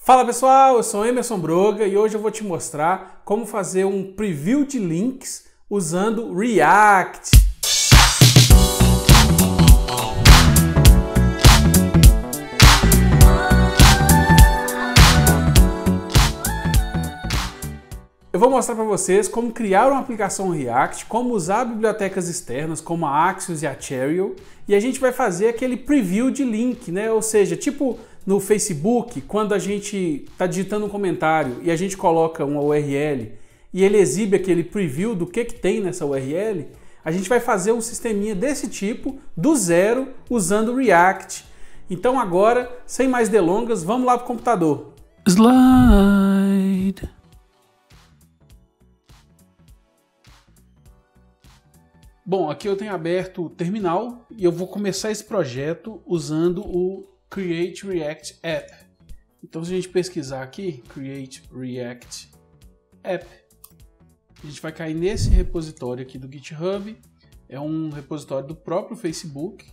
Fala pessoal, eu sou Emerson Broga e hoje eu vou te mostrar como fazer um preview de links usando React. Eu vou mostrar para vocês como criar uma aplicação React, como usar bibliotecas externas como a Axios e a Chariot, e a gente vai fazer aquele preview de link, né? Ou seja, tipo no Facebook, quando a gente está digitando um comentário e a gente coloca uma URL e ele exibe aquele preview do que tem nessa URL, a gente vai fazer um sisteminha desse tipo, do zero, usando React. Então agora, sem mais delongas, vamos lá para o computador. Slide. Bom, aqui eu tenho aberto o terminal e eu vou começar esse projeto usando o Create React App. Então se a gente pesquisar aqui, Create React App, a gente vai cair nesse repositório aqui do GitHub. É um repositório do próprio Facebook,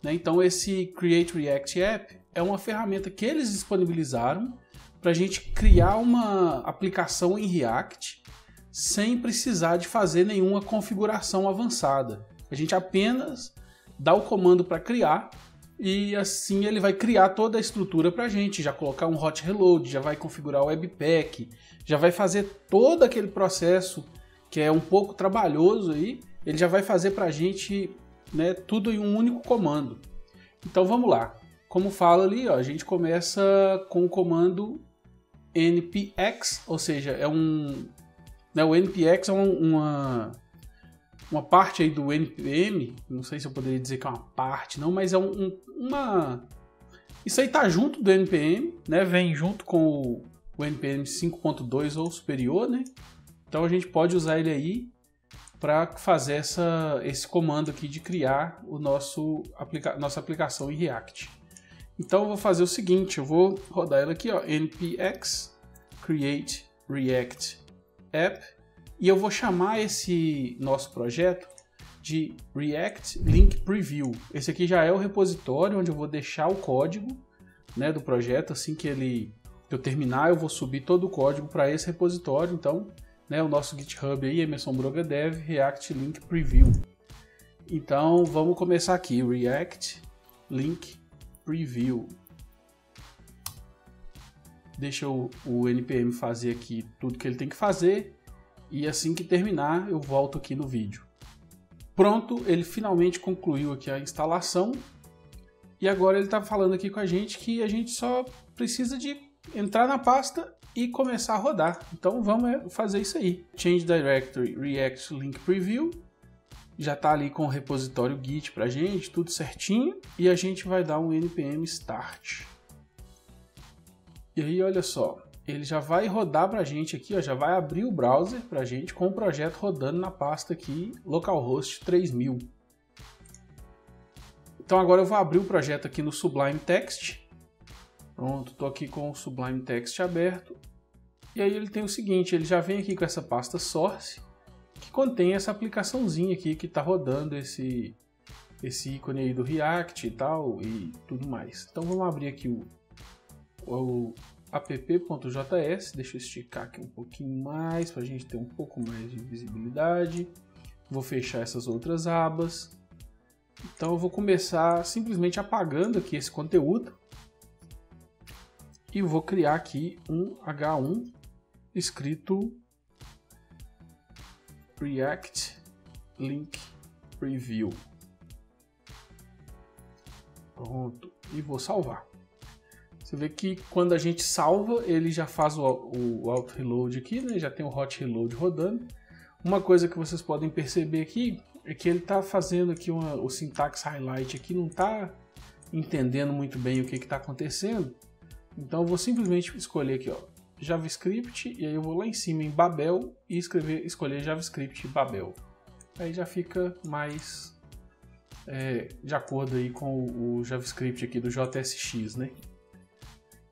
né? Então esse Create React App é uma ferramenta que eles disponibilizaram para a gente criar uma aplicação em React sem precisar de fazer nenhuma configuração avançada. A gente apenas dá o comando para criar e assim ele vai criar toda a estrutura para a gente, já colocar um hot reload, já vai configurar o webpack, já vai fazer todo aquele processo que é um pouco trabalhoso aí, ele já vai fazer para a gente, né, tudo em um único comando. Então vamos lá. Como fala ali, ó, a gente começa com o comando npx, ou seja, o npx é uma parte aí do npm, não sei se eu poderia dizer que é uma parte, não, mas é isso aí tá junto do npm, né? Vem junto com o npm 5.2 ou superior, né? Então a gente pode usar ele aí para fazer esse comando aqui de criar nossa aplicação em React. Então eu vou fazer o seguinte, eu vou rodar ela aqui, ó, npx create react app, e eu vou chamar esse nosso projeto de React Link Preview. Esse aqui já é o repositório onde eu vou deixar o código, né, do projeto. Assim que eu terminar, eu vou subir todo o código para esse repositório. Então, né, o nosso GitHub aí, Emerson Broga Dev React Link Preview. Então, vamos começar aqui, React Link Preview. Deixa o npm fazer aqui tudo que ele tem que fazer e assim que terminar eu volto aqui no vídeo. Pronto, ele finalmente concluiu aqui a instalação e agora ele está falando aqui com a gente que a gente só precisa de entrar na pasta e começar a rodar. Então vamos fazer isso aí. Change Directory React Link Preview. Já está ali com o repositório Git para a gente, tudo certinho, e a gente vai dar um npm start. E aí, olha só, ele já vai rodar para a gente aqui, ó, já vai abrir o browser para a gente com o projeto rodando na pasta aqui, localhost 3000. Então agora eu vou abrir o projeto aqui no Sublime Text. Pronto, estou aqui com o Sublime Text aberto. E aí ele tem o seguinte, ele já vem aqui com essa pasta source, que contém essa aplicaçãozinha aqui que está rodando esse ícone aí do React e tal, e tudo mais. Então vamos abrir aqui o app.js, deixa eu esticar aqui um pouquinho mais para a gente ter um pouco mais de visibilidade. Vou fechar essas outras abas. Então eu vou começar simplesmente apagando aqui esse conteúdo e vou criar aqui um H1 escrito React Link Preview. Pronto, e vou salvar. Você vê que quando a gente salva, ele já faz o auto reload aqui, né? Já tem o hot reload rodando. Uma coisa que vocês podem perceber aqui é que ele está fazendo aqui o syntax highlight aqui, não está entendendo muito bem o que está acontecendo. Então eu vou simplesmente escolher aqui, ó, JavaScript, e aí eu vou lá em cima em Babel e escolher JavaScript Babel. Aí já fica mais de acordo aí com o JavaScript aqui do JSX, né?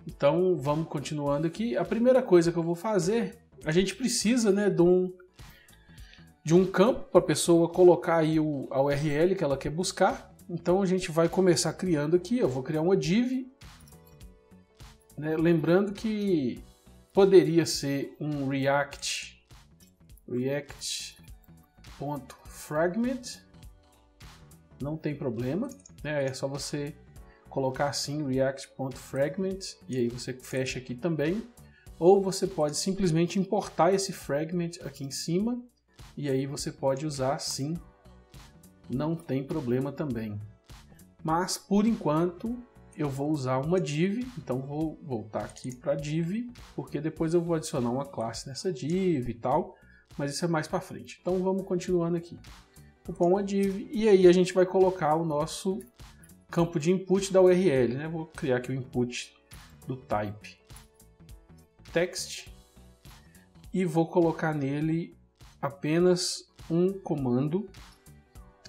Então vamos continuando aqui. A primeira coisa que eu vou fazer, a gente precisa, né, de um campo para a pessoa colocar aí a URL que ela quer buscar. Então a gente vai começar criando aqui. Eu vou criar uma div né? Lembrando que poderia ser um react.fragment, não tem problema, né? É só você colocar assim react.fragment e aí você fecha aqui também, ou você pode simplesmente importar esse fragment aqui em cima e aí você pode usar assim, não tem problema também. Mas por enquanto eu vou usar uma div, então vou voltar aqui para div, porque depois eu vou adicionar uma classe nessa div e tal, mas isso é mais para frente. Então vamos continuando aqui. Vou pôr uma div e aí a gente vai colocar o nosso campo de input da URL, né? Vou criar aqui o input do type text e vou colocar nele apenas um comando.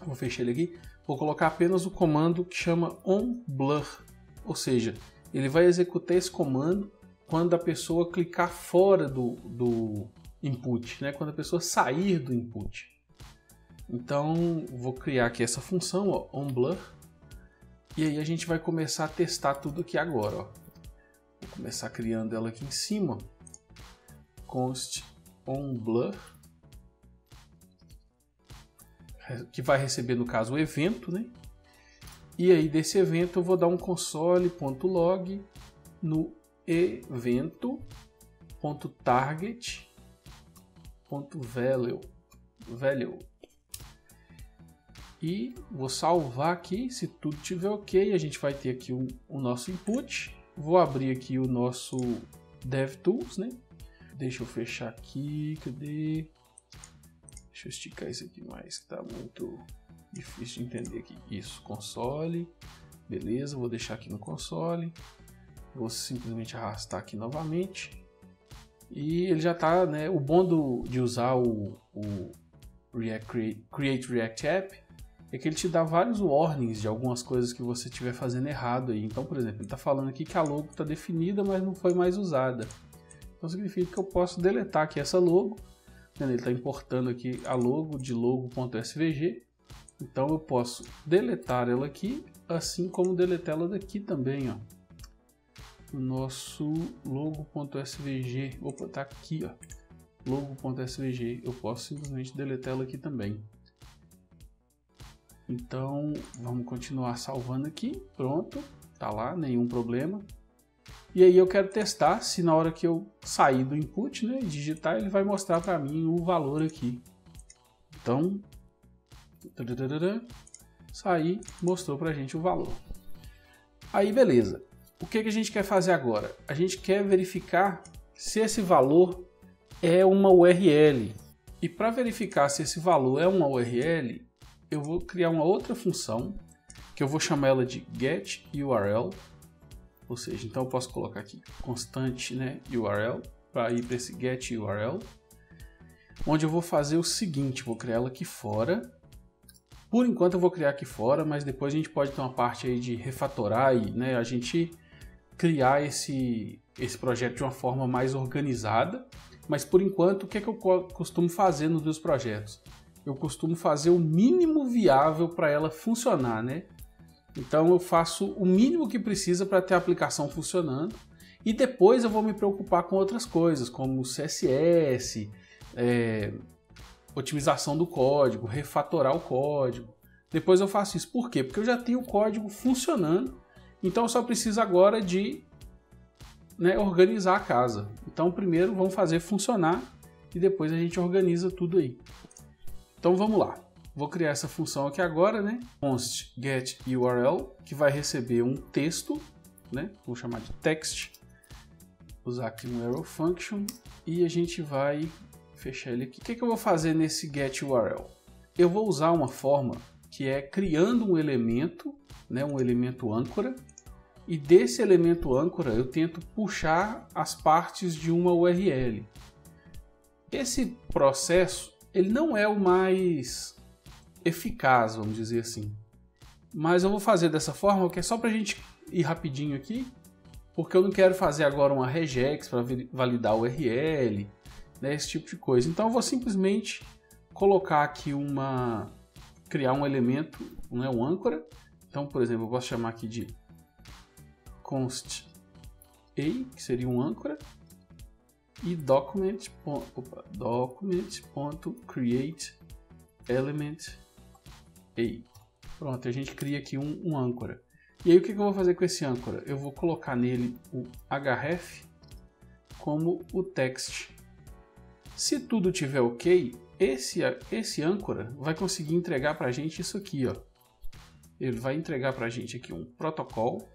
Vou fechar ele aqui. Vou colocar apenas o comando que chama onBlur, ou seja, ele vai executar esse comando quando a pessoa clicar fora do input, né? Quando a pessoa sair do input. Então vou criar aqui essa função, ó, onBlur, e aí a gente vai começar a testar tudo aqui agora. Ó. Vou começar criando ela aqui em cima, const onBlur, que vai receber no caso o evento, né? E aí desse evento eu vou dar um console.log no evento.target.value. E vou salvar aqui, se tudo estiver ok, a gente vai ter aqui o nosso input. Vou abrir aqui o nosso DevTools, né? Deixa eu fechar aqui, cadê? Deixa eu esticar isso aqui mais, que tá muito difícil de entender aqui. Isso, console, beleza, vou deixar aqui no console. Vou simplesmente arrastar aqui novamente. E ele já tá, né? O bom de usar o Create React App é que ele te dá vários warnings de algumas coisas que você estiver fazendo errado aí. Então, por exemplo, ele está falando aqui que a logo está definida, mas não foi mais usada. Então significa que eu posso deletar aqui essa logo. Ele está importando aqui a logo de logo.svg. Então eu posso deletar ela aqui, assim como deletá-la daqui também, ó. O nosso logo.svg. Opa, tá aqui, ó. Logo.svg. Eu posso simplesmente deletá-la aqui também. Então vamos continuar salvando aqui. Pronto, tá lá, nenhum problema. E aí eu quero testar se na hora que eu sair do input, né, e digitar, ele vai mostrar para mim o valor aqui. Então, sair, mostrou para a gente o valor. Aí beleza. O que a gente quer fazer agora? A gente quer verificar se esse valor é uma URL. E para verificar se esse valor é uma URL, eu vou criar uma outra função, que eu vou chamar ela de getURL. Ou seja, então eu posso colocar aqui constante, né, URL, para ir para esse getURL, onde eu vou fazer o seguinte, vou criar ela aqui fora. Por enquanto eu vou criar aqui fora, mas depois a gente pode ter uma parte aí de refatorar e, né, a gente criar esse projeto de uma forma mais organizada. Mas por enquanto, o que eu costumo fazer nos meus projetos? Eu costumo fazer o mínimo viável para ela funcionar, né? Então eu faço o mínimo que precisa para ter a aplicação funcionando e depois eu vou me preocupar com outras coisas, como CSS, otimização do código, refatorar o código. Depois eu faço isso. Por quê? Porque eu já tenho o código funcionando, então eu só preciso agora de, né, organizar a casa. Então primeiro vamos fazer funcionar e depois a gente organiza tudo aí. Então vamos lá. Vou criar essa função aqui agora, né? Const getURL, que vai receber um texto, né? Vou chamar de text. Usar aqui um arrow function e a gente vai fechar ele aqui. O que eu vou fazer nesse getURL? Eu vou usar uma forma que é criando um elemento, né? Um elemento âncora. E desse elemento âncora eu tento puxar as partes de uma URL. Esse processo ele não é o mais eficaz, vamos dizer assim. Mas eu vou fazer dessa forma, que é só para a gente ir rapidinho aqui, porque eu não quero fazer agora uma regex para validar o URL, né, esse tipo de coisa. Então eu vou simplesmente colocar aqui criar um elemento, né, um âncora. Então, por exemplo, eu posso chamar aqui de const que seria um âncora, e document.createElementA. Pronto, a gente cria aqui um âncora. E aí o que eu vou fazer com esse âncora? Eu vou colocar nele o href como o text. Se tudo tiver ok, esse âncora vai conseguir entregar para a gente isso aqui, ó. Ele vai entregar para a gente aqui um protocol,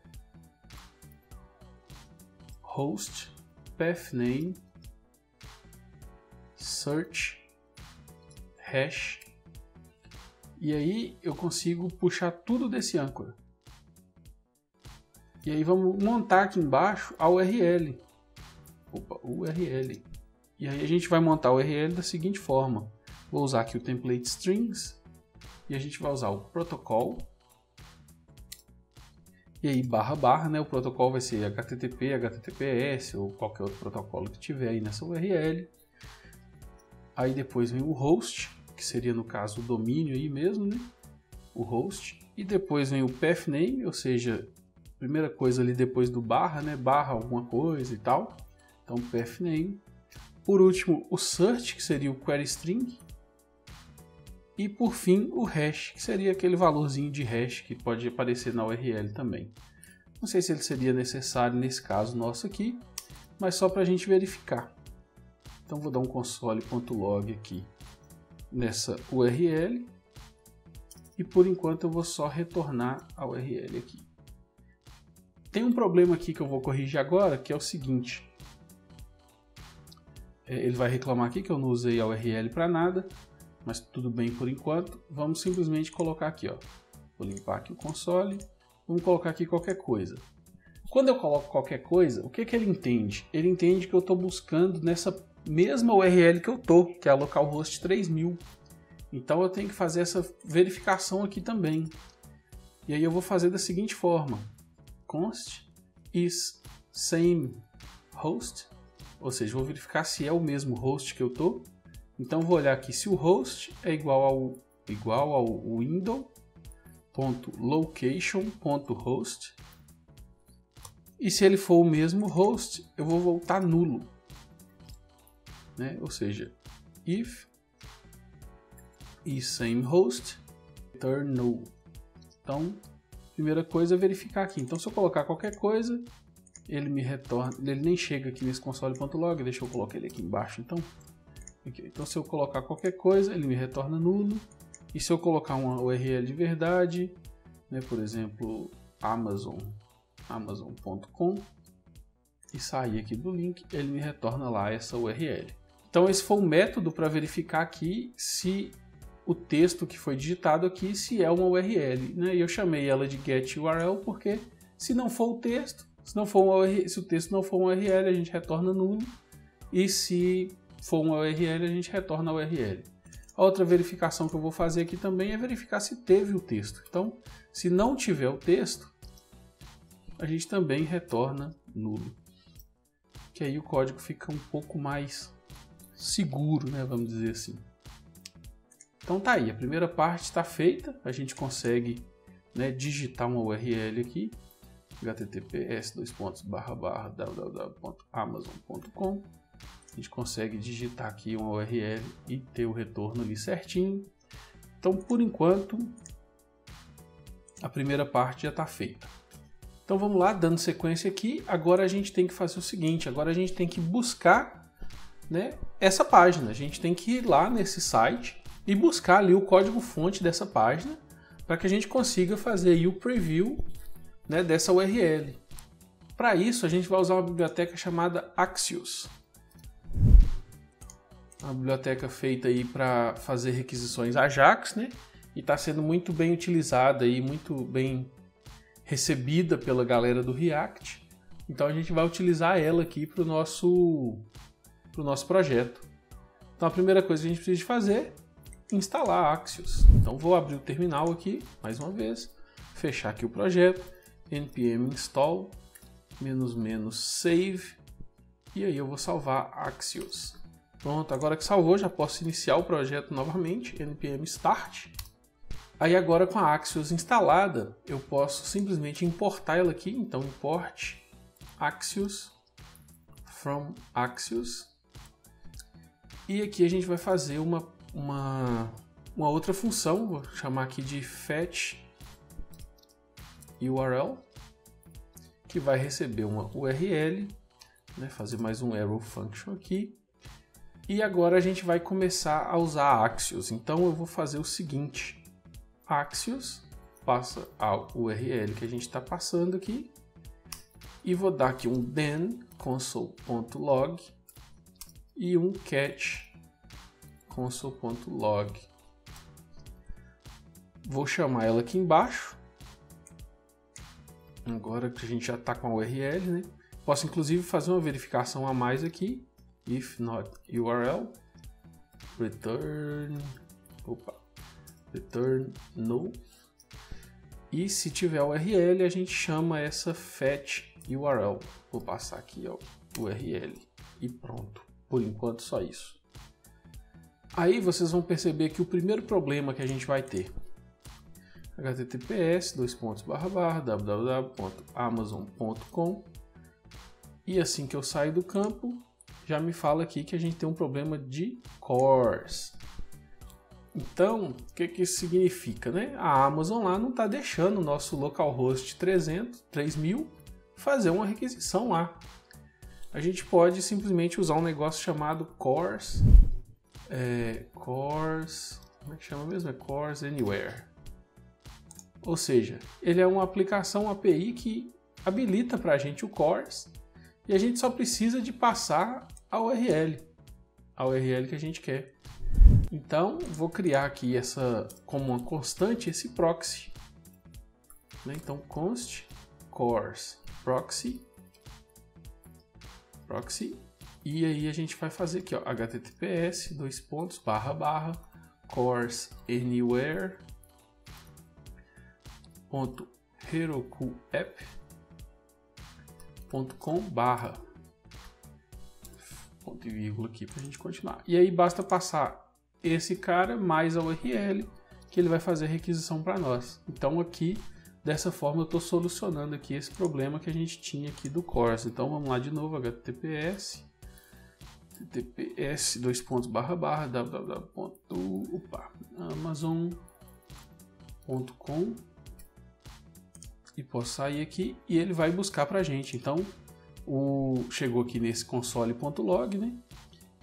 host, pathname, search, hash. E aí eu consigo puxar tudo desse âncora. E aí vamos montar aqui embaixo a URL. URL. E aí a gente vai montar a URL da seguinte forma. Vou usar aqui o template strings. E a gente vai usar o protocol. E aí barra, né? O protocol vai ser HTTP, HTTPS ou qualquer outro protocolo que tiver aí nessa URL. Aí depois vem o host, que seria no caso o domínio aí mesmo, né? O host. E depois vem o pathname, ou seja, primeira coisa ali depois do barra, né? Barra alguma coisa e tal. Então pathname. Por último, o search, que seria o query string. E por fim, o hash, que seria aquele valorzinho de hash que pode aparecer na URL também. Não sei se ele seria necessário nesse caso nosso aqui, mas só para a gente verificar. Então vou dar um console.log aqui nessa URL. E por enquanto eu vou só retornar a URL aqui. Tem um problema aqui que eu vou corrigir agora, que é o seguinte. Ele vai reclamar aqui que eu não usei a URL para nada, mas tudo bem por enquanto. Vamos simplesmente colocar aqui, ó. Vou limpar aqui o console. Vamos colocar aqui qualquer coisa. Quando eu coloco qualquer coisa, o que ele entende? Ele entende que eu estou buscando nessa mesma URL que eu estou, que é a localhost 3000. Então eu tenho que fazer essa verificação aqui também. E aí eu vou fazer da seguinte forma. Const is same host. Ou seja, vou verificar se é o mesmo host que eu estou. Então vou olhar aqui se o host é igual ao window.location.host. E se ele for o mesmo host, eu vou voltar nulo. Né? Ou seja, if is same host, return null. Então, primeira coisa é verificar aqui. Então se eu colocar qualquer coisa, ele me retorna, ele nem chega aqui nesse console.log, deixa eu colocar ele aqui embaixo então. Aqui. Então se eu colocar qualquer coisa, ele me retorna nulo. E se eu colocar uma URL de verdade, né, por exemplo, amazon.com, e sair aqui do link, ele me retorna lá essa URL. Então esse foi um método para verificar aqui se o texto que foi digitado aqui se é uma URL, né? E eu chamei ela de getURL porque se não for o texto, se o texto não for uma URL, a gente retorna nulo, e se for uma URL, a gente retorna a URL. A outra verificação que eu vou fazer aqui também é verificar se teve o texto. Então, se não tiver o texto, a gente também retorna nulo. Que aí o código fica um pouco mais seguro, né? Vamos dizer assim. Então tá aí, a primeira parte está feita. A gente consegue, né, digitar uma URL aqui. https://www.amazon.com. A gente consegue digitar aqui uma URL e ter o retorno ali certinho. Então, por enquanto, a primeira parte já está feita. Então vamos lá, dando sequência aqui. Agora a gente tem que fazer o seguinte, agora a gente tem que buscar, né, essa página. A gente tem que ir lá nesse site e buscar ali o código-fonte dessa página para que a gente consiga fazer aí o preview, né, dessa URL. Para isso, a gente vai usar uma biblioteca chamada Axios. Uma biblioteca feita aí para fazer requisições Ajax, né? E está sendo muito bem utilizada e muito bem recebida pela galera do React. Então a gente vai utilizar ela aqui para o nosso projeto. Então a primeira coisa que a gente precisa de fazer é instalar Axios. Então vou abrir o terminal aqui, mais uma vez, fechar aqui o projeto, npm install --save, e aí eu vou salvar Axios. Pronto, agora que salvou, já posso iniciar o projeto novamente, npm start. Aí agora com a Axios instalada, eu posso simplesmente importar ela aqui, então import Axios, from Axios. E aqui a gente vai fazer uma outra função, vou chamar aqui de fetch URL, que vai receber uma URL, né, fazer mais um arrow function aqui. E agora a gente vai começar a usar Axios. Então eu vou fazer o seguinte: Axios passa a URL que a gente está passando aqui, e vou dar aqui um then console.log e um catch console.log. Vou chamar ela aqui embaixo. Agora que a gente já está com a URL, né? Posso inclusive fazer uma verificação a mais aqui. If not URL, return no. E se tiver URL, a gente chama essa fetch URL. Vou passar aqui ó, URL e pronto. Por enquanto só isso. Aí vocês vão perceber que o primeiro problema que a gente vai ter: https://www.amazon.com. E assim que eu saio do campo, já me fala aqui que a gente tem um problema de CORS. Então, o que isso significa, né? A Amazon lá não está deixando o nosso localhost 3000 fazer uma requisição lá. A gente pode simplesmente usar um negócio chamado CORS. Como é que chama mesmo? É CORS Anywhere. Ou seja, ele é uma aplicação API que habilita para a gente o CORS, e a gente só precisa de passar a URL que a gente quer. Então, vou criar aqui como uma constante esse proxy. Então, const CORS proxy. E aí a gente vai fazer aqui, ó, https://CORS anywhere.herokuapp.com/ ponto e vírgula aqui para a gente continuar. E aí basta passar esse cara mais a URL que ele vai fazer a requisição para nós. Então aqui, dessa forma, eu estou solucionando aqui esse problema que a gente tinha aqui do CORS. Então vamos lá de novo, https://www.amazon.com, e posso sair aqui e ele vai buscar para a gente. Então chegou aqui nesse console.log, né?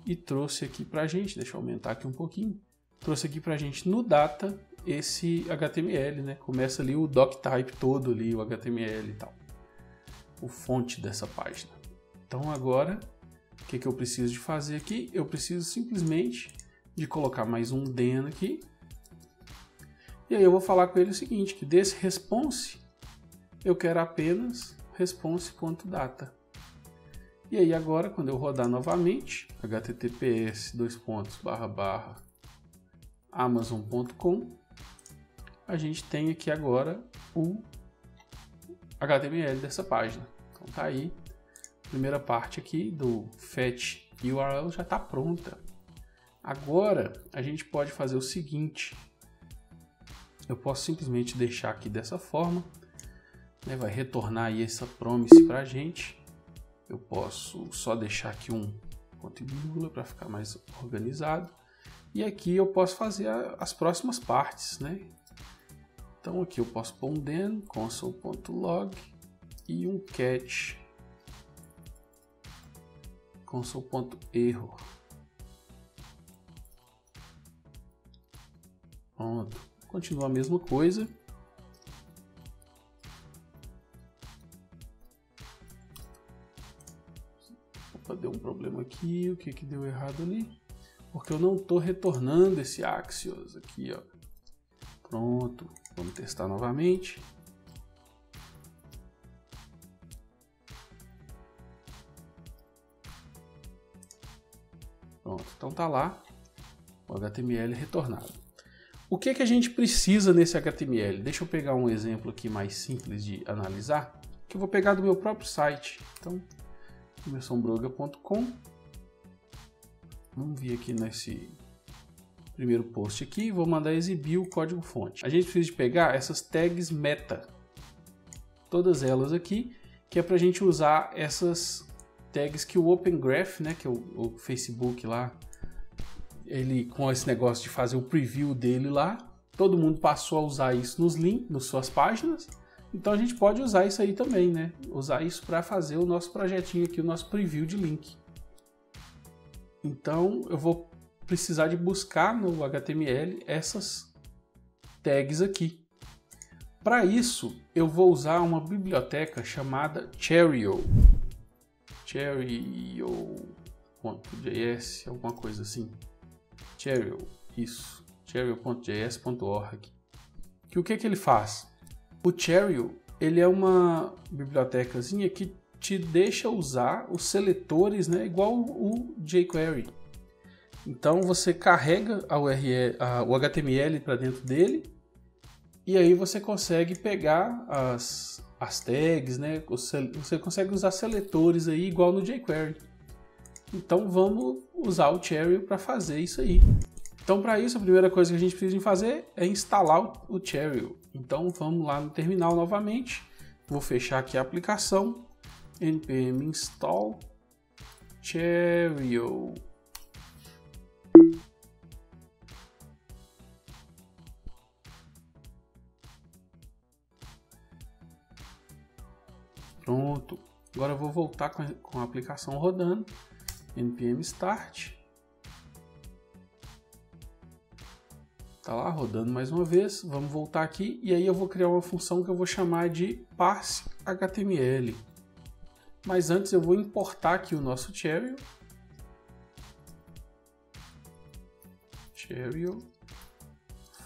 E trouxe aqui pra gente, deixa eu aumentar aqui um pouquinho, trouxe aqui pra gente no data esse HTML, né? Começa ali o doctype todo ali, o HTML e tal, o fonte dessa página. Então agora, o que eu preciso de fazer aqui? Eu preciso simplesmente de colocar mais um then aqui, e aí eu vou falar com ele o seguinte, que desse response eu quero apenas response.data. E aí agora, quando eu rodar novamente, https://amazon.com, a gente tem aqui agora o HTML dessa página. Então tá aí, a primeira parte aqui do fetch URL já está pronta. Agora a gente pode fazer o seguinte: eu posso simplesmente deixar aqui dessa forma, né, vai retornar aí essa promise para a gente. Eu posso só deixar aqui um ponto e vírgula para ficar mais organizado. E aqui eu posso fazer as próximas partes, né? Então aqui eu posso pôr um then console.log e um catch console.error. Pronto. Continua a mesma coisa. Deu um problema aqui, o que deu errado ali? Porque eu não estou retornando esse Axios aqui, ó. Pronto, vamos testar novamente. Pronto, então tá lá o HTML retornado. O que a gente precisa nesse HTML? Deixa eu pegar um exemplo aqui mais simples de analisar, que eu vou pegar do meu próprio site. Então, emersombroga.com. Vamos vir aqui nesse primeiro post aqui, vou mandar exibir o código fonte. A gente precisa de pegar essas tags meta, todas elas aqui, que é para a gente usar essas tags que o Open Graph, né, que é o Facebook lá, ele com esse negócio de fazer o preview dele lá, todo mundo passou a usar isso nos links, nas suas páginas, então a gente pode usar isso aí também, né, usar isso para fazer o nosso projetinho aqui, o nosso preview de link. Então eu vou precisar de buscar no HTML essas tags aqui. Para isso, eu vou usar uma biblioteca chamada Cheerio. Cheerio.js, alguma coisa assim. Cheerio, isso. Cheerio.js.org. Que o que ele faz? O Cheerio, ele é uma bibliotecazinha que te deixa usar os seletores, né, igual o jQuery. Então você carrega o HTML para dentro dele e aí você consegue pegar as tags, né? Você consegue usar seletores aí igual no jQuery. Então vamos usar o Cheerio para fazer isso aí. Então para isso a primeira coisa que a gente precisa fazer é instalar o Cheerio. Então vamos lá no terminal novamente. Vou fechar aqui a aplicação. npm install Cheerio. Pronto. Agora eu vou voltar com a aplicação rodando. npm start. Tá lá rodando mais uma vez. Vamos voltar aqui e aí eu vou criar uma função que eu vou chamar de parse HTML. Mas antes eu vou importar aqui o nosso Cheerio. Cheerio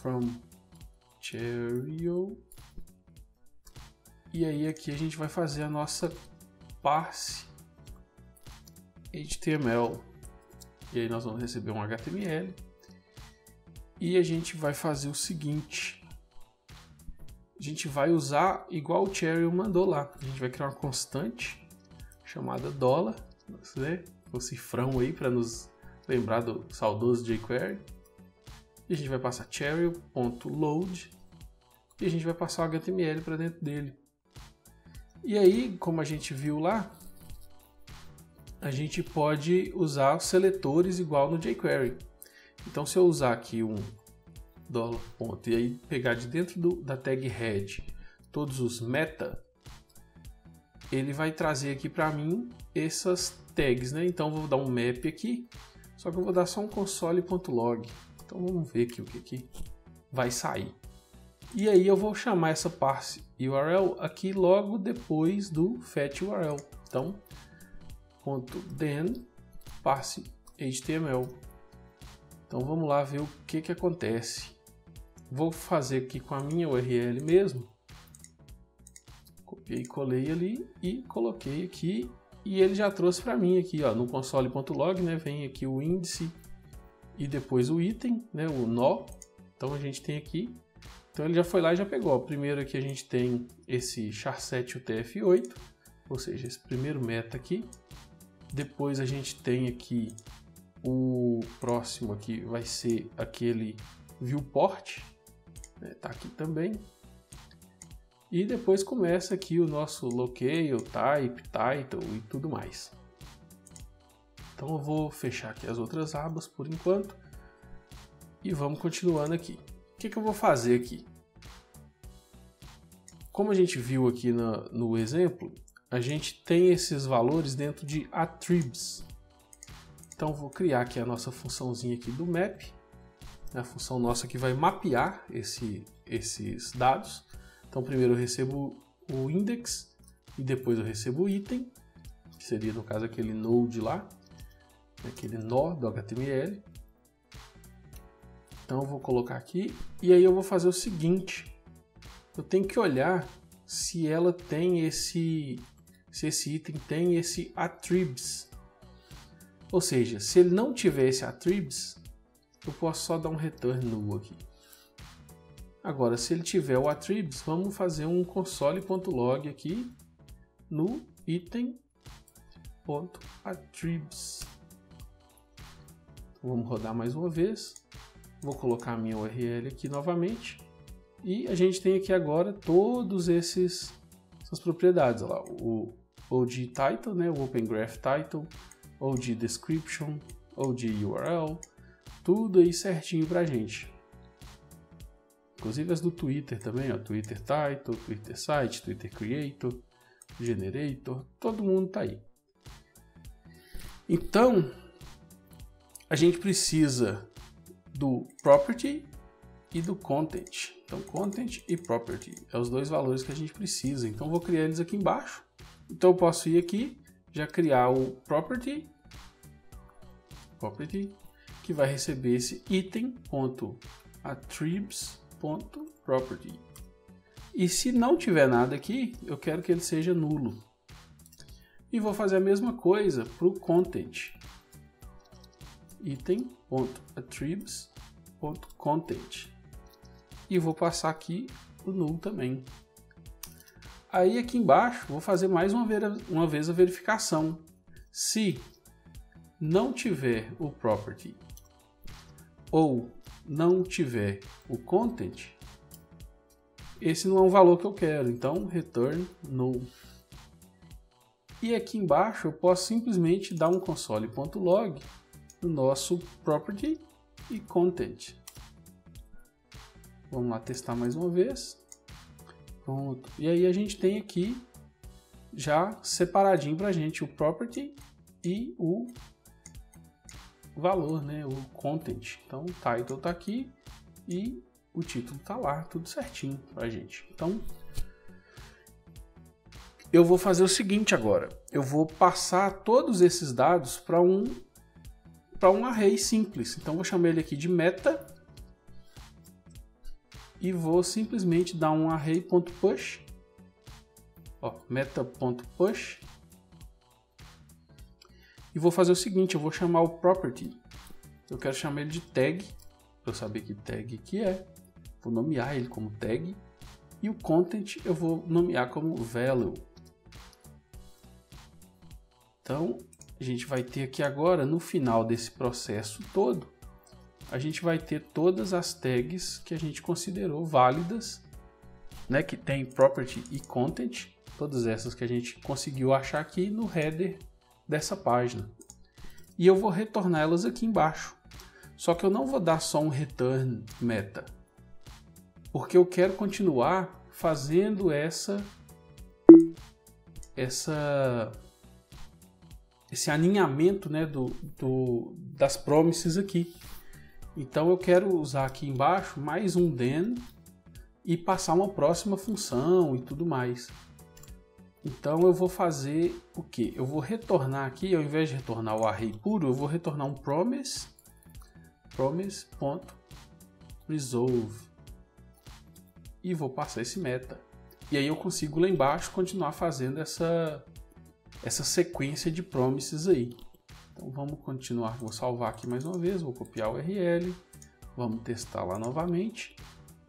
from Cheerio. E aí aqui a gente vai fazer a nossa parse HTML. E aí nós vamos receber um HTML. E a gente vai fazer o seguinte. A gente vai usar igual o Cheerio mandou lá. A gente vai criar uma constante chamada $, né? O cifrão aí para nos lembrar do saudoso jQuery. E a gente vai passar cheerio.load e a gente vai passar o HTML para dentro dele. E aí, como a gente viu lá, a gente pode usar os seletores igual no jQuery. Então se eu usar aqui um $, e aí pegar de dentro da tag head todos os meta, ele vai trazer aqui para mim essas tags, né? Então eu vou dar um map aqui, só que eu vou dar só um console.log. Então vamos ver aqui o que vai sair. E aí eu vou chamar essa parse URL aqui logo depois do fetch URL. Então .then parse HTML. Então vamos lá ver o que acontece. Vou fazer aqui com a minha URL mesmo. Copiei e colei ali e coloquei aqui. E ele já trouxe para mim aqui, ó, no console.log, né? Vem aqui o índice e depois o item, né? O nó. Então a gente tem aqui. Então ele já foi lá e já pegou. Primeiro aqui a gente tem esse char7 UTF-8, ou seja, esse primeiro meta aqui. Depois a gente tem aqui o próximo aqui, vai ser aquele viewport, né? Tá aqui também. E depois começa aqui o nosso locale, type, title e tudo mais. Então eu vou fechar aqui as outras abas por enquanto e vamos continuando aqui. O que eu vou fazer aqui? Como a gente viu aqui no exemplo, a gente tem esses valores dentro de attributes. Então vou criar aqui a nossa funçãozinha aqui do map, a função nossa que vai mapear esses dados. Então primeiro eu recebo o index e depois eu recebo o item, que seria no caso aquele node lá, aquele nó do HTML. Então eu vou colocar aqui e aí eu vou fazer o seguinte, eu tenho que olhar se ela tem se esse item tem esse attributes. Ou seja, se ele não tiver esse attributes, eu posso só dar um return null aqui. Agora, se ele tiver o attributes, vamos fazer um console.log aqui no item.attributes. Então, vamos rodar mais uma vez. Vou colocar a minha URL aqui novamente. E a gente tem aqui agora todos esses essas propriedades, olha lá, o OG Title, né, o Open Graph Title, OG Description, OG URL, tudo aí certinho pra gente. Inclusive as do Twitter também, ó, Twitter Title, Twitter Site, Twitter Creator, Generator, todo mundo tá aí. Então, a gente precisa do Property e do Content. Então, Content e Property é os dois valores que a gente precisa. Então, vou criar eles aqui embaixo. Então, eu posso ir aqui, já criar o Property, que vai receber esse item.attributes.property. E se não tiver nada aqui, eu quero que ele seja nulo. E vou fazer a mesma coisa para o Content. Item.attributes.content. E vou passar aqui o null também. Aí aqui embaixo vou fazer mais uma vez a verificação. Se não tiver o property ou não tiver o content, esse não é um valor que eu quero, então return null. E aqui embaixo eu posso simplesmente dar um console.log no nosso property e content. Vamos lá testar mais uma vez. Pronto. E aí a gente tem aqui já separadinho para a gente o property e o valor, né? O content. Então o title está aqui e o título está lá, tudo certinho para a gente. Então eu vou fazer o seguinte agora. Eu vou passar todos esses dados para um array simples. Então vou chamar ele aqui de meta e vou simplesmente dar um array.push, meta.push, e vou fazer o seguinte, eu vou chamar o property, eu quero chamar ele de tag, para eu saber que tag que é, vou nomear ele como tag, e o content eu vou nomear como value. Então a gente vai ter aqui agora, no final desse processo todo, a gente vai ter todas as tags que a gente considerou válidas, né, que tem property e content, todas essas que a gente conseguiu achar aqui no header dessa página. E eu vou retornar elas aqui embaixo. Só que eu não vou dar só um return meta, porque eu quero continuar fazendo esse alinhamento, né, das promises aqui. Então eu quero usar aqui embaixo mais um then e passar uma próxima função e tudo mais. Então eu vou fazer o que? Eu vou retornar aqui, ao invés de retornar o array puro, eu vou retornar um promise.resolve e vou passar esse meta. E aí eu consigo lá embaixo continuar fazendo essa sequência de promises aí. Então vamos continuar, vou salvar aqui mais uma vez, vou copiar o URL, vamos testar lá novamente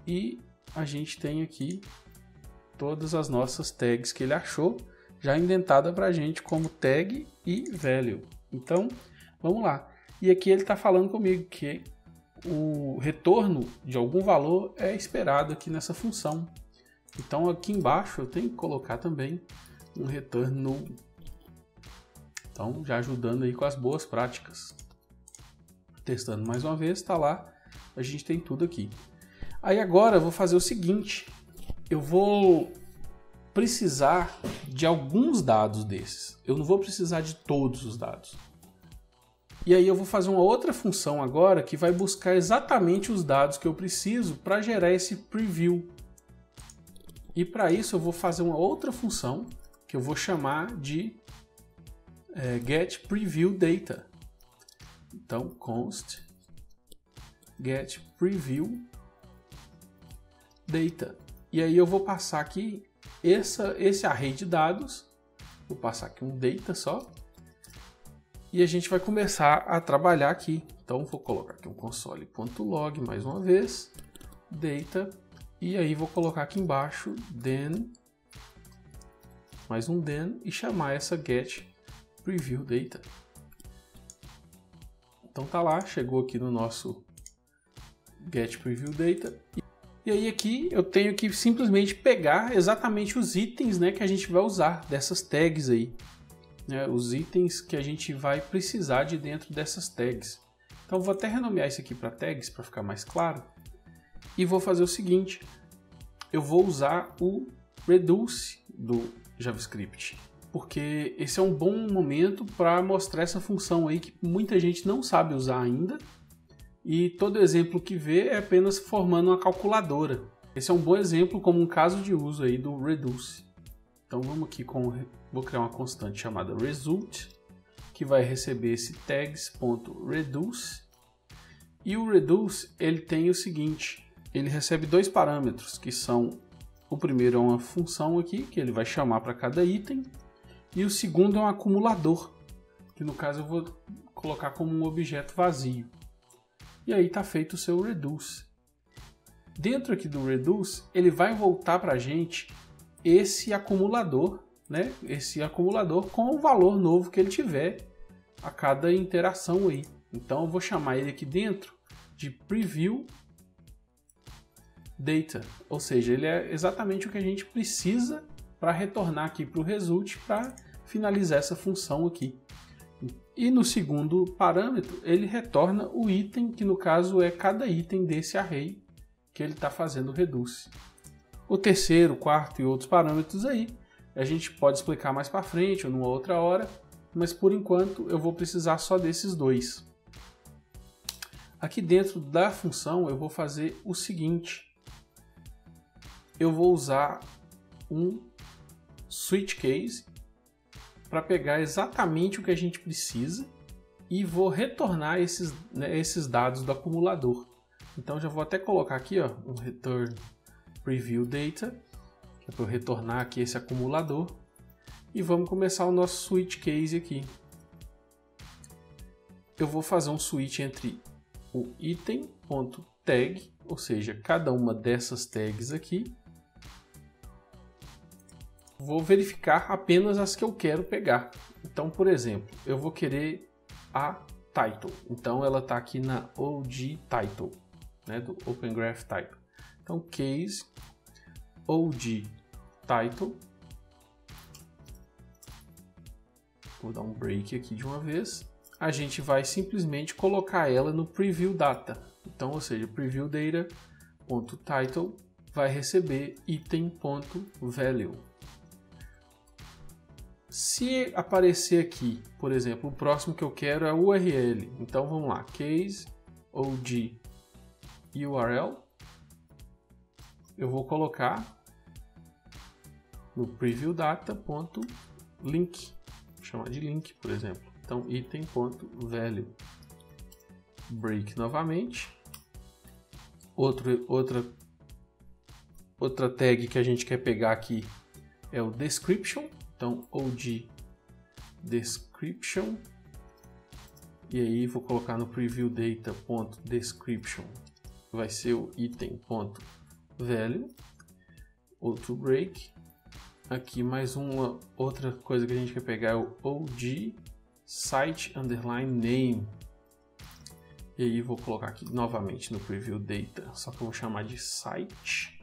e a gente tem aqui todas as nossas tags que ele achou já indentada para a gente como tag e value. Então vamos lá, e aqui ele está falando comigo que o retorno de algum valor é esperado aqui nessa função. Então aqui embaixo eu tenho que colocar também um return null. Então, já ajudando aí com as boas práticas. Testando mais uma vez, está lá, a gente tem tudo aqui. Aí agora eu vou fazer o seguinte, eu vou precisar de alguns dados desses. Eu não vou precisar de todos os dados. E aí eu vou fazer uma outra função agora que vai buscar exatamente os dados que eu preciso para gerar esse preview. E para isso eu vou fazer uma outra função que eu vou chamar de get preview data. Então const get preview data. E aí eu vou passar aqui esse array de dados, vou passar aqui um data só, e a gente vai começar a trabalhar aqui. Então vou colocar aqui um console.log mais uma vez, data, e aí vou colocar aqui embaixo then, mais um then, e chamar essa get preview data. Então tá lá, chegou aqui no nosso get preview data E aí aqui eu tenho que simplesmente pegar exatamente os itens, né, que a gente vai usar dessas tags aí. Né, os itens que a gente vai precisar de dentro dessas tags. Então eu vou até renomear isso aqui para tags para ficar mais claro. E vou fazer o seguinte, eu vou usar o reduce do JavaScript. Porque esse é um bom momento para mostrar essa função aí que muita gente não sabe usar ainda. E todo exemplo que vê é apenas formando uma calculadora. Esse é um bom exemplo como um caso de uso aí do reduce. Então vamos aqui vou criar uma constante chamada result, que vai receber esse tags.reduce. E o reduce, ele tem o seguinte, ele recebe dois parâmetros, que são, o primeiro é uma função aqui, que ele vai chamar para cada item, e o segundo é um acumulador, que no caso eu vou colocar como um objeto vazio. E aí está feito o seu reduce. Dentro aqui do reduce, ele vai voltar para a gente esse acumulador, né? Esse acumulador com o valor novo que ele tiver a cada interação aí. Então eu vou chamar ele aqui dentro de preview data, ou seja, ele é exatamente o que a gente precisa para retornar aqui para o result para finalizar essa função aqui. E no segundo parâmetro, ele retorna o item, que no caso é cada item desse array que ele está fazendo o reduce. O terceiro, quarto e outros parâmetros aí, a gente pode explicar mais para frente ou numa outra hora, mas por enquanto eu vou precisar só desses dois. Aqui dentro da função eu vou fazer o seguinte, eu vou usar um switch case para pegar exatamente o que a gente precisa e vou retornar esses dados do acumulador. Então já vou até colocar aqui ó, um return preview data, que é para eu retornar aqui esse acumulador. E vamos começar o nosso switch case aqui. Eu vou fazer um switch entre o item.tag, ou seja, cada uma dessas tags aqui. Vou verificar apenas as que eu quero pegar. Então, por exemplo, eu vou querer a title. Então, ela está aqui na OG title, né, do Open Graph Title. Então, case OG title. Vou dar um break aqui de uma vez. A gente vai simplesmente colocar ela no preview data. Então, ou seja, preview data.title vai receber item.value. Se aparecer aqui, por exemplo, o próximo que eu quero é o URL. Então vamos lá, case OG URL. Eu vou colocar no preview data.link, vou chamar de link, por exemplo. Então item.value. Break novamente. Outra tag que a gente quer pegar aqui é o description. Então, OG description, e aí vou colocar no preview data.description, vai ser o item.value, outro break. Aqui mais uma outra coisa que a gente quer pegar é o OG site underline name, e aí vou colocar aqui novamente no preview data, só que eu vou chamar de site.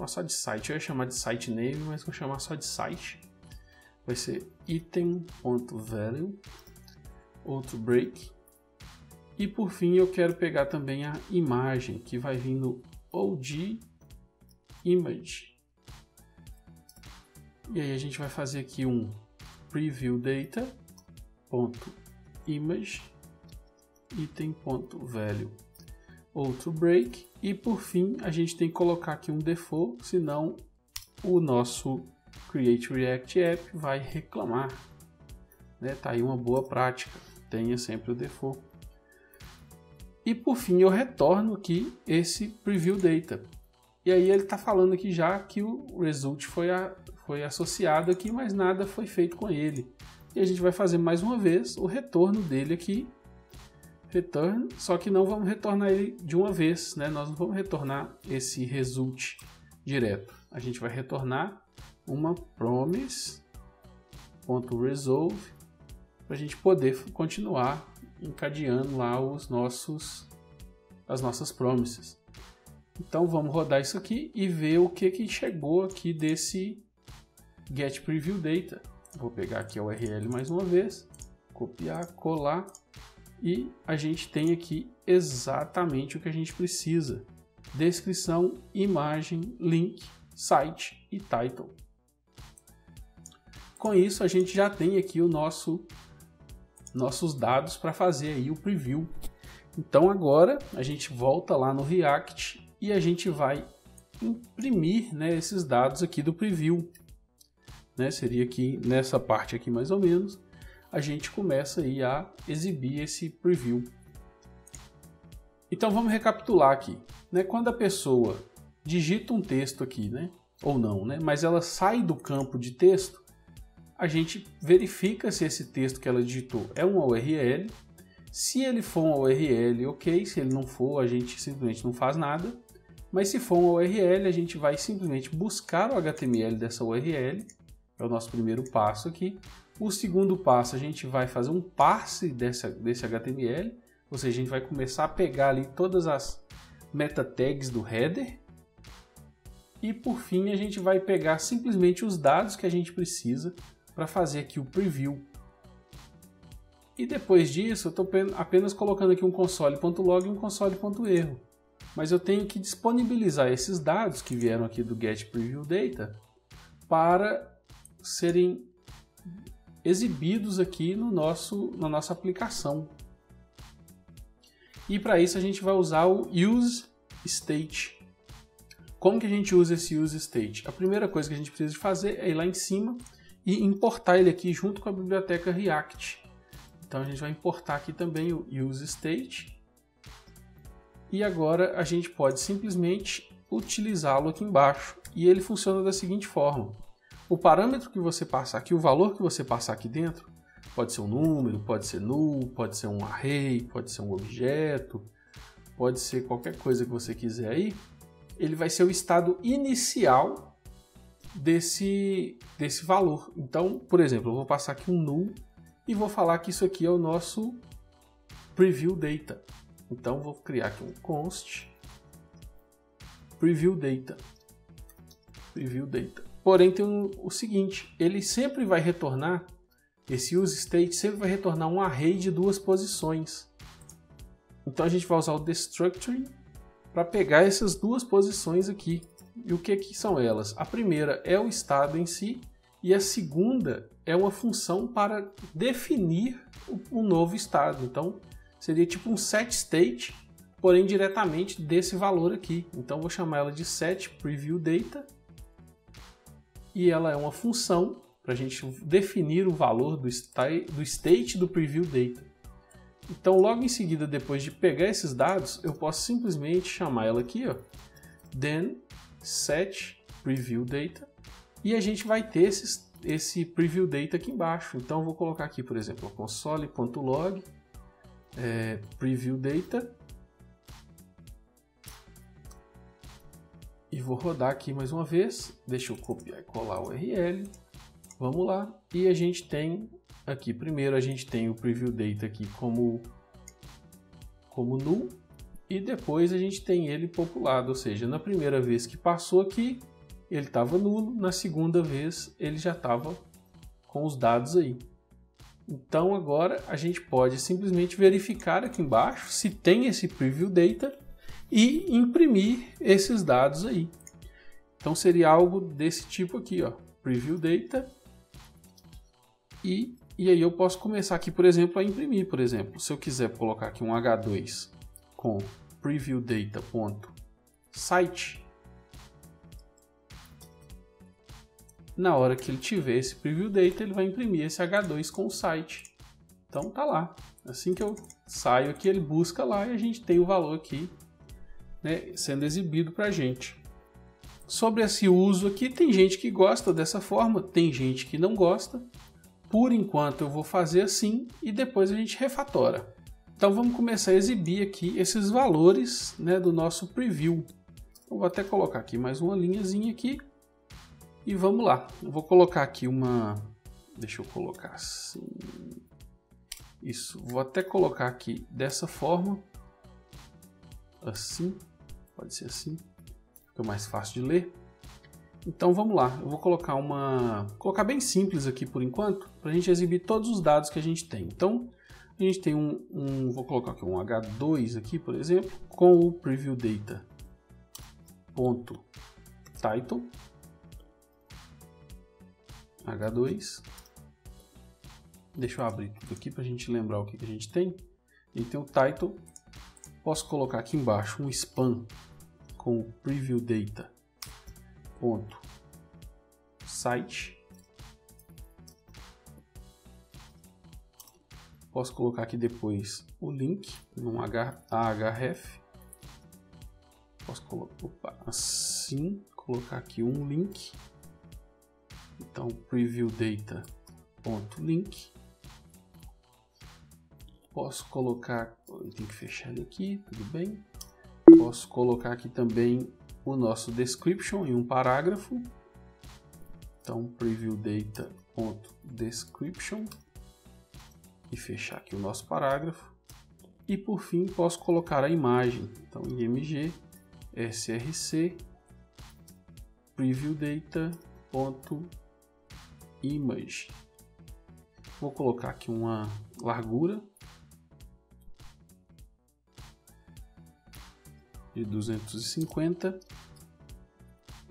Só de site, eu ia chamar de site name, mas vou chamar só de site. Vai ser item.value, outro break. E por fim eu quero pegar também a imagem, que vai vir no OG image. E aí a gente vai fazer aqui um preview data.image item.value, outro break. E por fim, a gente tem que colocar aqui um default, senão o nosso Create React App vai reclamar. Né? Tá aí uma boa prática, tenha sempre o default. E por fim, eu retorno aqui esse Preview Data. E aí ele está falando aqui já que o result foi associado aqui, mas nada foi feito com ele. E a gente vai fazer mais uma vez o retorno dele aqui. Return, só que não vamos retornar ele de uma vez, né? Nós não vamos retornar esse result direto. A gente vai retornar uma promise.resolve para a gente poder continuar encadeando lá as nossas promises. Então vamos rodar isso aqui e ver o que chegou aqui desse Get Preview Data. Vou pegar aqui a URL mais uma vez, copiar, colar e a gente tem aqui exatamente o que a gente precisa. Descrição, imagem, link, site e title. Com isso a gente já tem aqui o nossos dados para fazer aí o preview. Então agora a gente volta lá no React e a gente vai imprimir, né, esses dados aqui do preview. Né, seria aqui nessa parte aqui mais ou menos, a gente começa aí a exibir esse preview. Então vamos recapitular aqui. Né, quando a pessoa digita um texto aqui, né, ou não, né, mas ela sai do campo de texto, a gente verifica se esse texto que ela digitou é uma URL. Se ele for uma URL, ok. Se ele não for, a gente simplesmente não faz nada. Mas se for uma URL, a gente vai simplesmente buscar o HTML dessa URL. É o nosso primeiro passo aqui. O segundo passo, a gente vai fazer um parse desse HTML. Ou seja, a gente vai começar a pegar ali todas as meta tags do header. E por fim, a gente vai pegar simplesmente os dados que a gente precisa para fazer aqui o preview. E depois disso, eu estou apenas colocando aqui um console.log e um console.erro. Mas eu tenho que disponibilizar esses dados que vieram aqui do Get Preview Data para serem exibidos aqui na nossa aplicação. E para isso a gente vai usar o useState. Como que a gente usa esse useState? A primeira coisa que a gente precisa de fazer é ir lá em cima e importar ele aqui junto com a biblioteca React. Então a gente vai importar aqui também o useState. E agora a gente pode simplesmente utilizá-lo aqui embaixo. E ele funciona da seguinte forma. O parâmetro que você passar aqui, o valor que você passar aqui dentro, pode ser um número, pode ser null, pode ser um array, pode ser um objeto, pode ser qualquer coisa que você quiser aí. Ele vai ser o estado inicial desse valor. Então, por exemplo, eu vou passar aqui um null e vou falar que isso aqui é o nosso preview data. Então, vou criar aqui um const preview data. Porém, tem o seguinte, ele sempre vai retornar, esse useState sempre vai retornar um array de 2 posições. Então, a gente vai usar o destructuring para pegar essas 2 posições aqui. E o que são elas? A primeira é o estado em si e a segunda é uma função para definir um novo estado. Então, seria tipo um setState, porém diretamente desse valor aqui. Então, vou chamar ela de setPreviewData e ela é uma função para a gente definir o valor do state do preview data. Então, logo em seguida, depois de pegar esses dados, eu posso simplesmente chamar ela aqui, ó, then setPreviewData, e a gente vai ter esse preview data aqui embaixo. Então, eu vou colocar aqui, por exemplo, console.log preview data e vou rodar aqui mais uma vez. Deixa eu copiar e colar o URL. Vamos lá. E a gente tem aqui, primeiro a gente tem o preview data aqui como null e depois a gente tem ele populado, ou seja, na primeira vez que passou aqui ele estava nulo, na segunda vez ele já estava com os dados aí. Então agora a gente pode simplesmente verificar aqui embaixo se tem esse preview data e imprimir esses dados aí. Então seria algo desse tipo aqui, ó, preview data, e aí eu posso começar aqui, por exemplo, a imprimir. Por exemplo, se eu quiser colocar aqui um H2 com previewdata.site, na hora que ele tiver esse preview data, ele vai imprimir esse H2 com o site. Então tá lá. Assim que eu saio aqui, ele busca lá e a gente tem o valor aqui, né, sendo exibido para a gente. Sobre esse uso aqui, tem gente que gosta dessa forma, tem gente que não gosta. Por enquanto eu vou fazer assim e depois a gente refatora. Então vamos começar a exibir aqui esses valores, né, do nosso preview. Eu vou até colocar aqui mais uma linhazinha aqui. E vamos lá, eu vou colocar aqui deixa eu colocar assim, isso, vou até colocar aqui dessa forma, assim, Pode ser assim, fica mais fácil de ler. Então vamos lá, eu vou colocar bem simples aqui por enquanto, para a gente exibir todos os dados que a gente tem. Então a gente tem vou colocar aqui um H2 aqui, por exemplo, com o preview data ponto title H2. Deixa eu abrir tudo aqui para a gente lembrar o que a gente tem. A gente tem o title. Posso colocar aqui embaixo um span com o preview data ponto site. Posso colocar aqui depois o link num ahref. Posso colocar assim, colocar aqui um link. Então preview data ponto link. Posso colocar, eu tenho que fechar ele aqui, tudo bem. Posso colocar aqui também o nosso description em um parágrafo. Então preview data ponto description e fechar aqui o nosso parágrafo. E por fim posso colocar a imagem. Então img src preview data ponto image. Vou colocar aqui uma largura de 250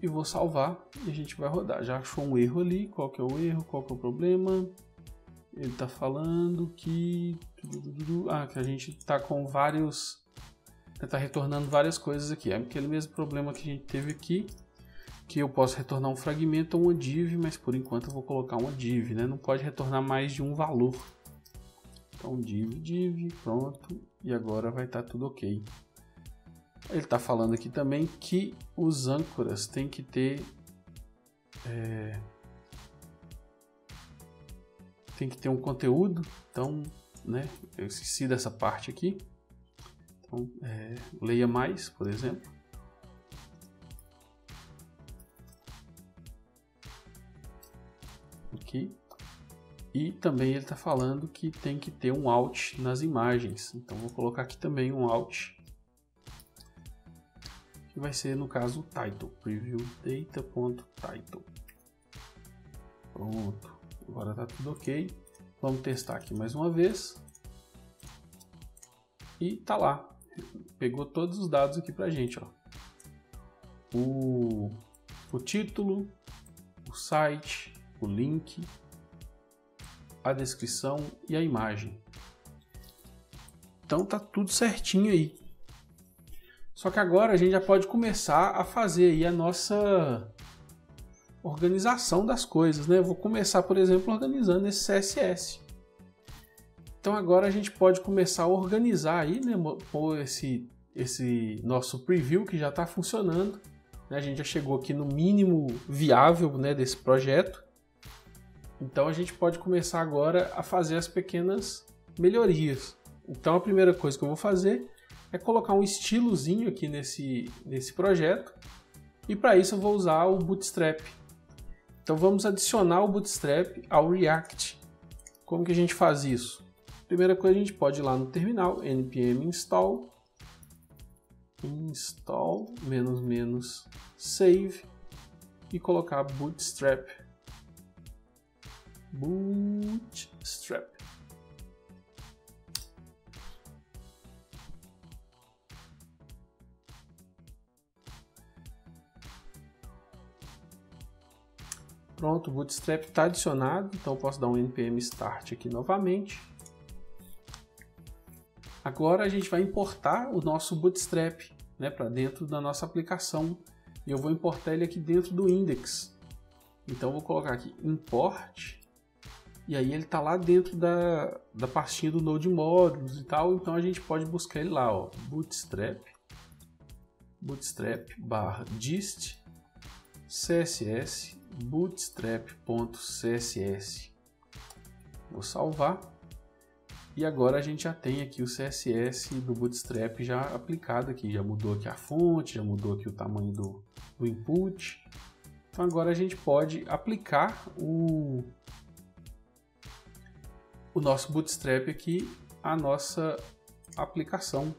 e vou salvar e a gente vai rodar. Já achou um erro ali, qual que é o erro, qual que é o problema? Ele está falando que que a gente está com vários, está retornando várias coisas aqui. É aquele mesmo problema que a gente teve aqui, que eu posso retornar um fragmento ou uma div, mas por enquanto eu vou colocar uma div, né? Não pode retornar mais de um valor. Então div, pronto, e agora vai estar tudo ok. Ele está falando aqui também que os âncoras têm que ter um conteúdo. Então, né, eu esqueci dessa parte aqui. Então, leia mais, por exemplo. Aqui. E também ele está falando que tem que ter um out nas imagens. Então, vou colocar aqui também um out. Que vai ser, no caso, o title. Preview data.title. Pronto. Agora está tudo ok. Vamos testar aqui mais uma vez. E tá lá. Pegou todos os dados aqui pra gente, ó. O título, o site, o link, a descrição e a imagem. Então tá tudo certinho aí. Só que agora a gente já pode começar a fazer aí a nossa organização das coisas, né? Eu vou começar, por exemplo, organizando esse CSS. Então agora a gente pode começar a organizar aí, né? Pôr esse nosso preview que já está funcionando. Né? A gente já chegou aqui no mínimo viável, né, desse projeto. Então a gente pode começar agora a fazer as pequenas melhorias. Então a primeira coisa que eu vou fazer é colocar um estilozinho aqui nesse projeto. E para isso eu vou usar o Bootstrap. Então vamos adicionar o Bootstrap ao React. Como que a gente faz isso? Primeira coisa, a gente pode ir lá no terminal, npm install --save e colocar Bootstrap. Pronto, o Bootstrap está adicionado, então eu posso dar um npm start aqui novamente. Agora a gente vai importar o nosso Bootstrap, né, para dentro da nossa aplicação. E eu vou importar ele aqui dentro do index. Então eu vou colocar aqui import. E aí ele está lá dentro da pastinha do Node Modules e tal. Então a gente pode buscar ele lá, ó, Bootstrap /dist css bootstrap.css. Vou salvar. E agora a gente já tem aqui o CSS do Bootstrap já aplicado aqui. Já mudou aqui a fonte, já mudou aqui o tamanho do input. Então agora a gente pode aplicar o nosso Bootstrap aqui à nossa aplicação.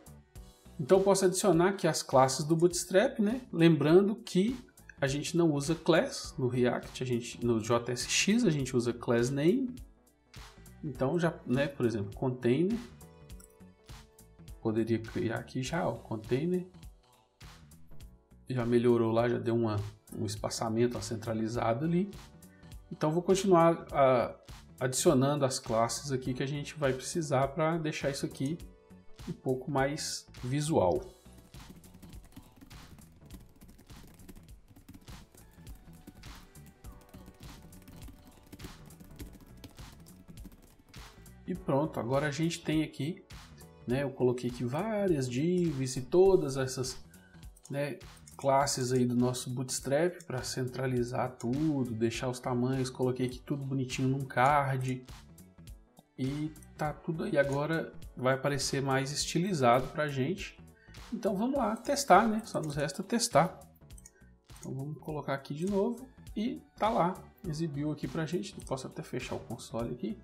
Então eu posso adicionar aqui as classes do Bootstrap, né? Lembrando que a gente não usa class no React, no JSX a gente usa class name. Então já, né, por exemplo, container, poderia criar aqui já, ó, container. Já melhorou lá, já deu um espaçamento, uma centralizada ali. Então vou continuar adicionando as classes aqui que a gente vai precisar para deixar isso aqui um pouco mais visual. E pronto, agora a gente tem aqui, né, eu coloquei aqui várias divs e todas essas, né, classes aí do nosso Bootstrap para centralizar tudo, deixar os tamanhos, coloquei aqui tudo bonitinho num card e tá tudo aí. Agora vai aparecer mais estilizado pra gente. Então vamos lá testar, né? Só nos resta testar. Então vamos colocar aqui de novo e tá lá, exibiu aqui pra gente. Eu posso até fechar o console aqui.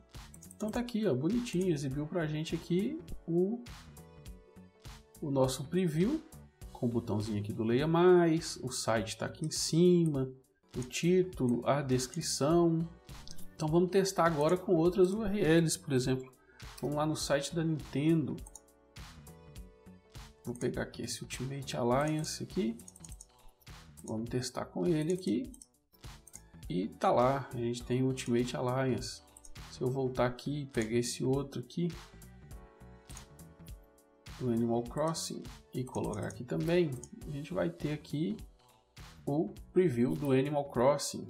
Então tá aqui, ó, bonitinho, exibiu pra gente aqui o nosso preview. Com o botãozinho aqui do Leia Mais, o site está aqui em cima, o título, a descrição. Então vamos testar agora com outras URLs, por exemplo. Vamos lá no site da Nintendo. Vou pegar aqui esse Ultimate Alliance aqui. Vamos testar com ele aqui. E tá lá, a gente tem o Ultimate Alliance. Se eu voltar aqui e pegar esse outro aqui, do Animal Crossing, e colocar aqui também, a gente vai ter aqui o preview do Animal Crossing.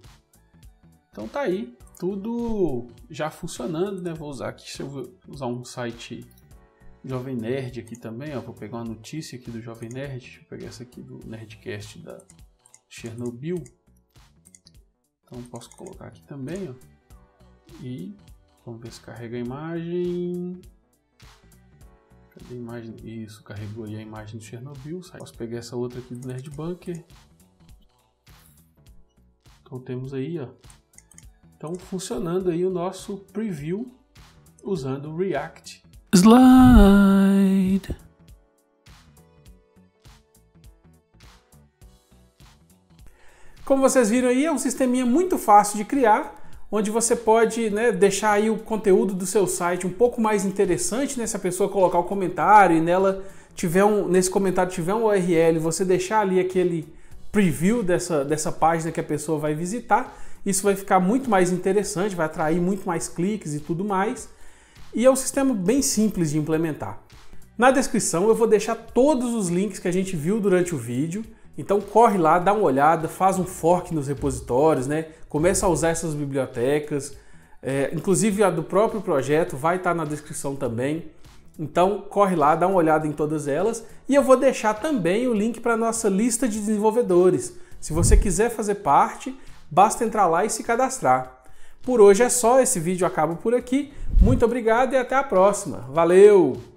Então tá aí, tudo já funcionando, né? Vou usar aqui, se eu vou usar um site Jovem Nerd aqui também, ó, vou pegar uma notícia aqui do Jovem Nerd, deixa eu pegar essa aqui do Nerdcast da Chernobyl. Então posso colocar aqui também, ó, e vamos ver se carrega a imagem. Cadê a imagem? Isso, carregou aí a imagem de Chernobyl. Posso pegar essa outra aqui do Nerd Bunker. Então temos aí, ó. Então funcionando aí o nosso preview usando o React. Slide. Como vocês viram aí, é um sisteminha muito fácil de criar, onde você pode, né, deixar aí o conteúdo do seu site um pouco mais interessante, né? Se a pessoa colocar o comentário e nela nesse comentário tiver um URL, você deixar ali aquele preview dessa página que a pessoa vai visitar, isso vai ficar muito mais interessante, vai atrair muito mais cliques e tudo mais. E é um sistema bem simples de implementar. Na descrição eu vou deixar todos os links que a gente viu durante o vídeo. Então corre lá, dá uma olhada, faz um fork nos repositórios, né? Começa a usar essas bibliotecas, inclusive a do próprio projeto vai estar na descrição também. Então corre lá, dá uma olhada em todas elas e eu vou deixar também o link para a nossa lista de desenvolvedores. Se você quiser fazer parte, basta entrar lá e se cadastrar. Por hoje é só, esse vídeo acaba por aqui. Muito obrigado e até a próxima. Valeu!